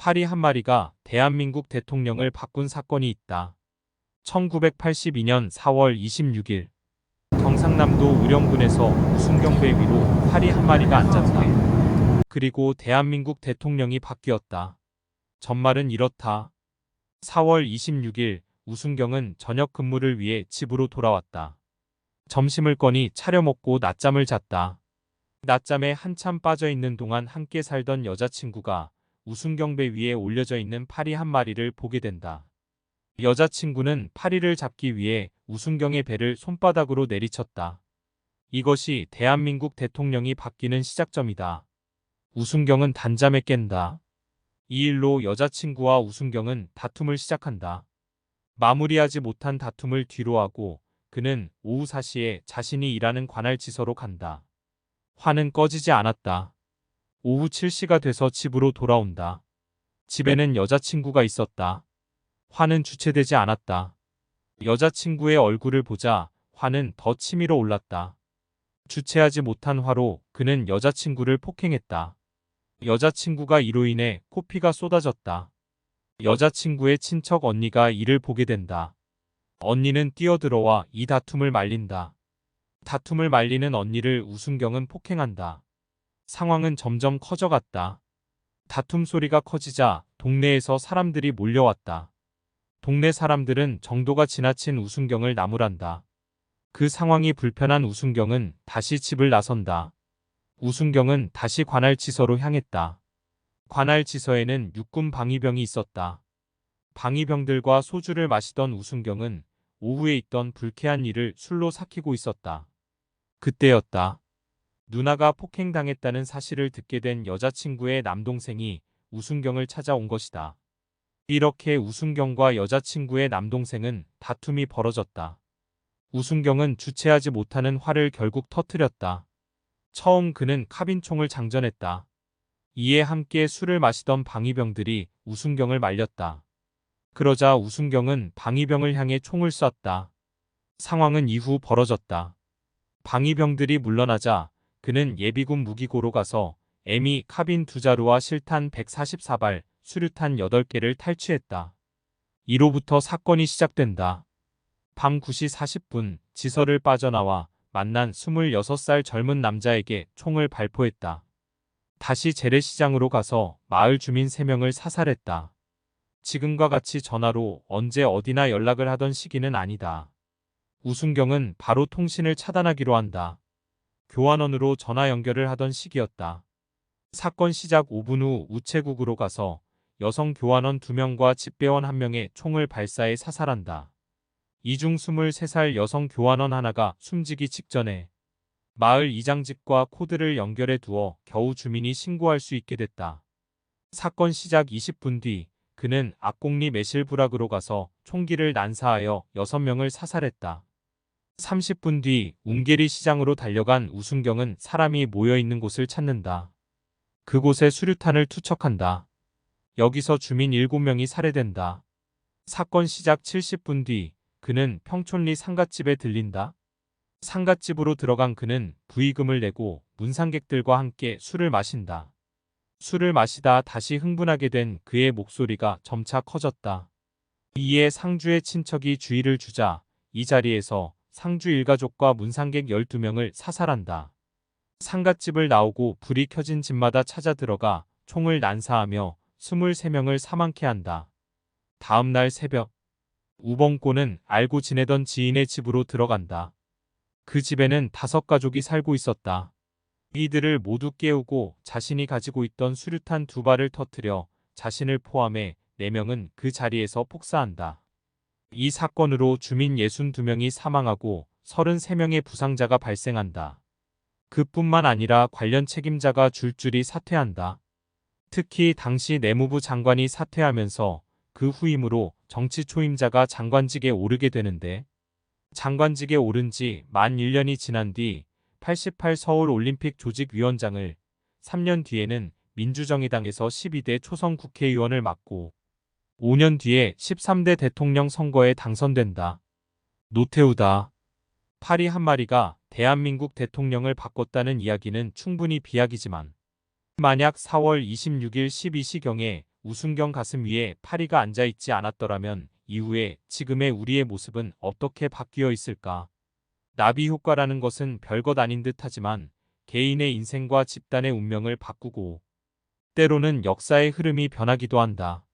파리 한 마리가 대한민국 대통령을 바꾼 사건이 있다. 1982년 4월 26일 경상남도 의령군에서 우승경배 위로 파리 한 마리가 앉았다. 그리고 대한민국 대통령이 바뀌었다. 전말은 이렇다. 4월 26일 우승경은 저녁 근무를 위해 집으로 돌아왔다. 점심을 꺼니 차려 먹고 낮잠을 잤다. 낮잠에 한참 빠져있는 동안 함께 살던 여자친구가 우승경배 위에 올려져 있는 파리 한 마리를 보게 된다. 여자친구는 파리를 잡기 위해 우승경의 배를 손바닥으로 내리쳤다. 이것이 대한민국 대통령이 바뀌는 시작점이다. 우승경은 단잠에 깬다. 이 일로 여자친구와 우승경은 다툼을 시작한다. 마무리하지 못한 다툼을 뒤로하고 그는 오후 4시에 자신이 일하는 관할 지서로 간다. 화는 꺼지지 않았다. 오후 7시가 돼서 집으로 돌아온다. 집에는 여자친구가 있었다. 화는 주체되지 않았다. 여자친구의 얼굴을 보자 화는 더 치밀어 올랐다. 주체하지 못한 화로 그는 여자친구를 폭행했다. 여자친구가 이로 인해 코피가 쏟아졌다. 여자친구의 친척 언니가 이를 보게 된다. 언니는 뛰어들어와 이 다툼을 말린다. 다툼을 말리는 언니를 우승경은 폭행한다. 상황은 점점 커져갔다. 다툼 소리가 커지자 동네에서 사람들이 몰려왔다. 동네 사람들은 정도가 지나친 우승경을 나무란다. 그 상황이 불편한 우승경은 다시 집을 나선다. 우승경은 다시 관할지서로 향했다. 관할지서에는 육군 방위병이 있었다. 방위병들과 소주를 마시던 우승경은 오후에 있던 불쾌한 일을 술로 삭히고 있었다. 그때였다. 누나가 폭행당했다는 사실을 듣게 된 여자친구의 남동생이 우승경을 찾아온 것이다. 이렇게 우승경과 여자친구의 남동생은 다툼이 벌어졌다. 우승경은 주체하지 못하는 화를 결국 터뜨렸다. 처음 그는 카빈총을 장전했다. 이에 함께 술을 마시던 방위병들이 우승경을 말렸다. 그러자 우승경은 방위병을 향해 총을 쐈다. 상황은 이후 벌어졌다. 방위병들이 물러나자 그는 예비군 무기고로 가서 M2 카빈 2자루와 실탄 144발, 수류탄 8개를 탈취했다. 이로부터 사건이 시작된다. 밤 9시 40분 지서를 빠져나와 만난 26살 젊은 남자에게 총을 발포했다. 다시 재래시장으로 가서 마을 주민 3명을 사살했다. 지금과 같이 전화로 언제 어디나 연락을 하던 시기는 아니다. 우승경은 바로 통신을 차단하기로 한다. 교환원으로 전화 연결을 하던 시기였다. 사건 시작 5분 후 우체국으로 가서 여성 교환원 2명과 집배원 1명의 총을 발사해 사살한다. 이 중 23살 여성 교환원 하나가 숨지기 직전에 마을 이장집과 코드를 연결해 두어 겨우 주민이 신고할 수 있게 됐다. 사건 시작 20분 뒤 그는 악곡리 매실부락으로 가서 총기를 난사하여 6명을 사살했다. 30분 뒤 웅계리 시장으로 달려간 우승경은 사람이 모여있는 곳을 찾는다. 그곳에 수류탄을 투척한다. 여기서 주민 7명이 살해된다. 사건 시작 70분 뒤 그는 평촌리 상갓집에 들린다. 상갓집으로 들어간 그는 부의금을 내고 문상객들과 함께 술을 마신다. 술을 마시다 다시 흥분하게 된 그의 목소리가 점차 커졌다. 이에 상주의 친척이 주의를 주자 이 자리에서 상주 일가족과 문상객 12명을 사살한다. 상갓집을 나오고 불이 켜진 집마다 찾아 들어가 총을 난사하며 23명을 사망케 한다. 다음 날 새벽 우범꼬는 알고 지내던 지인의 집으로 들어간다. 그 집에는 5가족이 살고 있었다. 이들을 모두 깨우고 자신이 가지고 있던 수류탄 2발을 터뜨려 자신을 포함해 4명은 그 자리에서 폭사한다. 이 사건으로 주민 62명이 사망하고 33명의 부상자가 발생한다. 그뿐만 아니라 관련 책임자가 줄줄이 사퇴한다. 특히 당시 내무부 장관이 사퇴하면서 그 후임으로 정치 초임자가 장관직에 오르게 되는데 장관직에 오른 지 만 1년이 지난 뒤 88 서울올림픽 조직위원장을 3년 뒤에는 민주정의당에서 12대 초선 국회의원을 맡고 5년 뒤에 13대 대통령 선거에 당선된다. 노태우다. 파리 한 마리가 대한민국 대통령을 바꿨다는 이야기는 충분히 비약이지만 만약 4월 26일 12시경에 우순경 가슴 위에 파리가 앉아있지 않았더라면 이후에 지금의 우리의 모습은 어떻게 바뀌어 있을까? 나비 효과라는 것은 별것 아닌 듯하지만 개인의 인생과 집단의 운명을 바꾸고 때로는 역사의 흐름이 변하기도 한다.